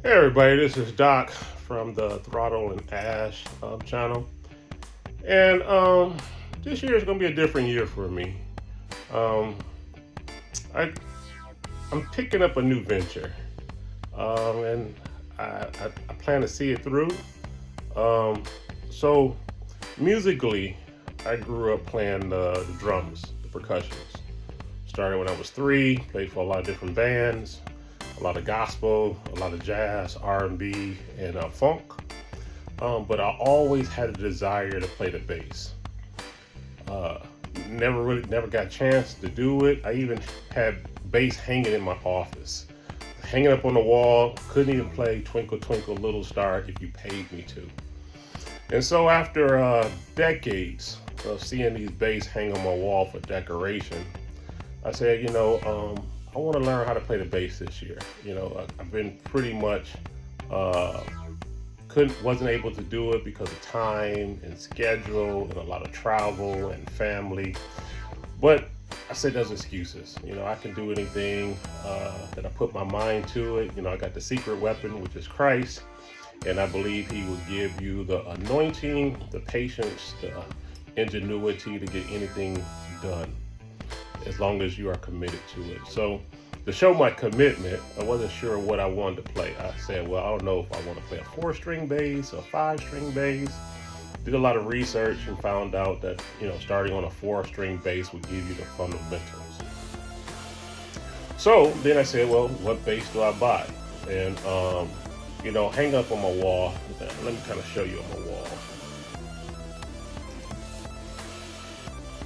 Hey everybody, this is Doc from the Throttle and Ash channel. And this year is going to be a different year for me. Um, I, I'm picking up a new venture, and I plan to see it through. Um, so, musically, I grew up playing the drums, the percussions. Started when I was 3, played for a lot of different bands, a lot of gospel, a lot of jazz, R&B, and funk. But I always had a desire to play the bass. Uh, never got a chance to do it. I even had bass hanging in my office, hanging up on the wall. Couldn't even play Twinkle Twinkle Little Star if you paid me to. And so after decades of seeing these bass hang on my wall for decoration, I said, I want to learn how to play the bass this year. I've been pretty much uh, wasn't able to do it because of time and schedule and a lot of travel and family. But I said there's excuses. I can do anything that I put my mind to it. I got the secret weapon, which is Christ, and I believe He will give you the anointing, the patience, the ingenuity to get anything done, as long as you are committed to it. So, to show my commitment, I wasn't sure what I wanted to play. I said, well, I don't know if I want to play a 4-string bass, a 5-string bass. Did a lot of research and found out that, starting on a 4-string bass would give you the fundamentals. So then I said, well, what bass do I buy? And, hang up on my wall. Let me kind of show you on my wall.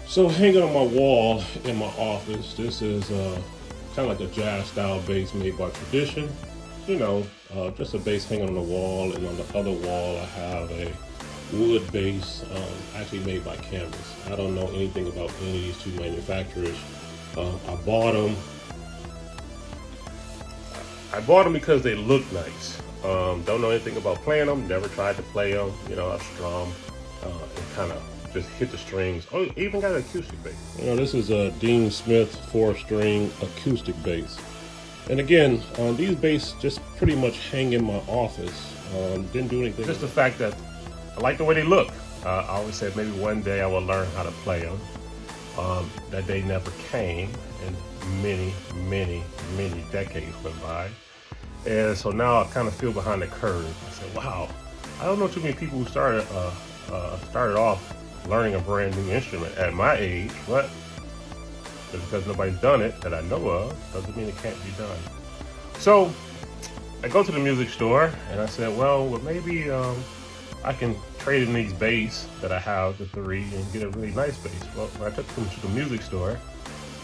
So hanging on my wall in my office, this is kind of like a jazz style bass made by Tradition. Just a bass hanging on the wall, and on the other wall I have a wood bass actually made by Canvas. I don't know anything about any of these two manufacturers. I bought them. I bought them because they look nice. Don't know anything about playing them. Never tried to play them. I strum and kind of just hit the strings. Oh, even got an acoustic bass. This is a Dean Smith 4-string acoustic bass. And again, these bass just pretty much hang in my office. Didn't do anything. Just the fact that I like the way they look. I always said maybe one day I will learn how to play them. That day never came, and many decades went by. And so now I kind of feel behind the curve. I said, wow, I don't know too many people who started off learning a brand new instrument at my age, but just because nobody's done it that I know of doesn't mean it can't be done. So I go to the music store and I said, well maybe I can trade in these bass that I have, the 3, and get a really nice bass. Well, when I took them to the music store,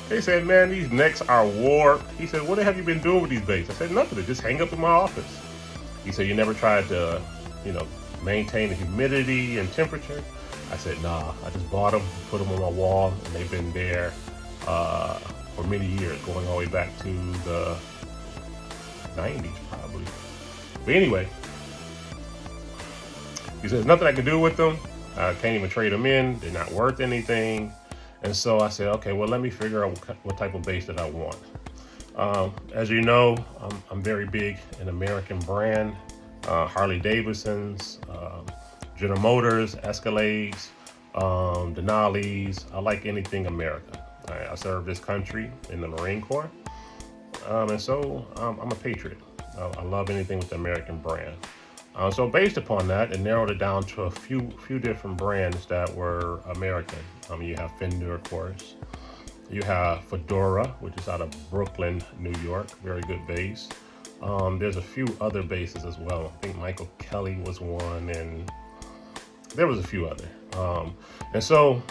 they said, man, these necks are warped. He said, what have you been doing with these bass? I said, nothing, they just hang up in my office. He said, you never tried to, maintain the humidity and temperature? I said, nah, I just bought them, put them on my wall, and they've been there for many years, going all the way back to the 90s probably. But anyway, he says, nothing I can do with them. I can't even trade them in. They're not worth anything. And so I said, okay, well, let me figure out what type of bass that I want. As you know, I'm very big in American brand, Harley Davidsons, General Motors, Escalades, Denali's. I like anything America. I serve this country in the Marine Corps, and so I'm a patriot. I love anything with the American brand. So based upon that, it narrowed it down to a few different brands that were American. You have Fender, of course. You have Fedora, which is out of Brooklyn, New York. Very good bass. There's a few other basses as well. I think Michael Kelly was one, and there was a few other. And so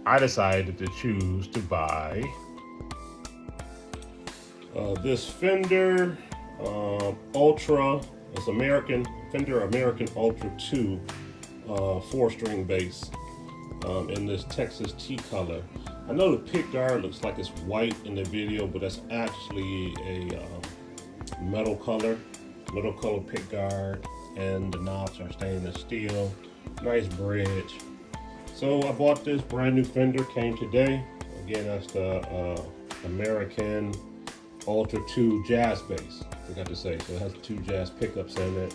I decided to choose to buy this Fender Ultra. It's Fender American Ultra 2 4-string bass in this Texas tea color. I know the pick guard looks like it's white in the video, but that's actually a metal color pick guard, and the knobs are stainless steel. Nice bridge. So I bought this brand new Fender, came today. Again, that's the American Ultra 2 jazz bass, I forgot to say. So it has 2 jazz pickups in it.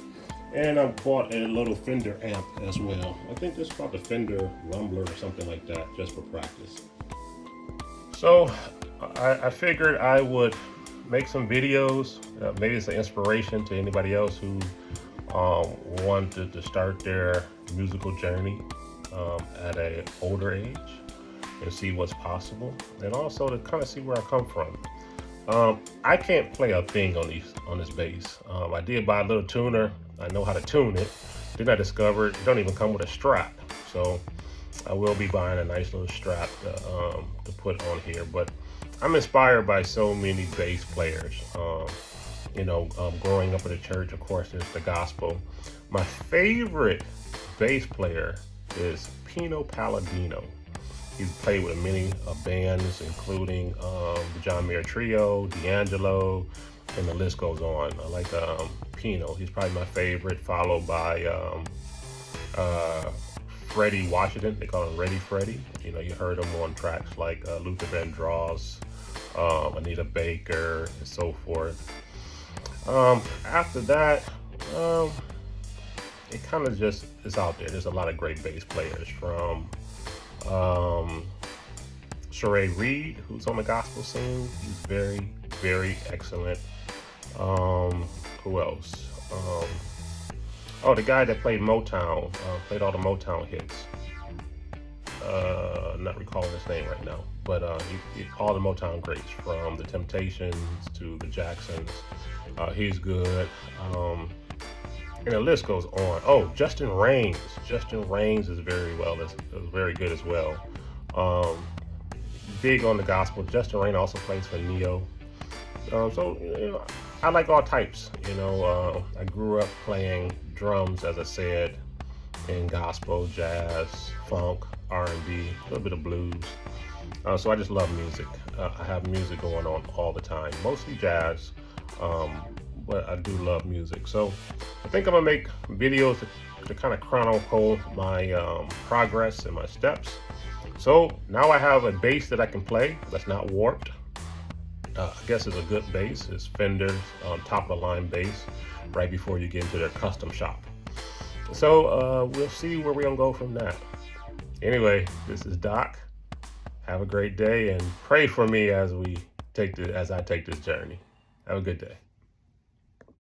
And I bought a little Fender amp as well. I think this is called the Fender Rumbler or something like that, just for practice. So I figured I would make some videos. Maybe it's an inspiration to anybody else who wanted to start their musical journey at an older age and see what's possible, and also to kind of see where I come from. I can't play a thing on this bass. I did buy a little tuner. I know how to tune it. Then I discovered it don't even come with a strap. So I will be buying a nice little strap to put on here. But I'm inspired by so many bass players. Growing up in the church, of course, there's the gospel. My favorite bass player is Pino Palladino. He's played with many bands, including the John Mayer Trio, D'Angelo, and the list goes on. I like Pino. He's probably my favorite, followed by Freddie Washington. They call him Ready Freddie. You heard him on tracks like Luther Vandross, Anita Baker, and so forth. After that, it kind of just is out there. There's a lot of great bass players, from Sheree Reed, who's on the gospel scene. He's very, very excellent. Who else? The guy that played Motown, played all the Motown hits. Not recalling his name right now, but all the Motown greats, from the Temptations to the Jacksons. He's good. And the list goes on. Oh, Justin Raines. Justin Raines is very good as well. Big on the gospel. Justin Raines also plays for Neo. I like all types. I grew up playing drums, as I said, in gospel, jazz, funk, R&B, a little bit of blues. So I just love music. I have music going on all the time, mostly jazz. But I do love music. So I think I'm gonna make videos to kind of chronicle my progress and my steps. So now I have a bass that I can play that's not warped. I guess it's a good bass. It's Fender's top of the line bass, right before you get into their custom shop. So we'll see where we're gonna go from that. Anyway, this is Doc. Have a great day and pray for me as I take this journey. Have a good day.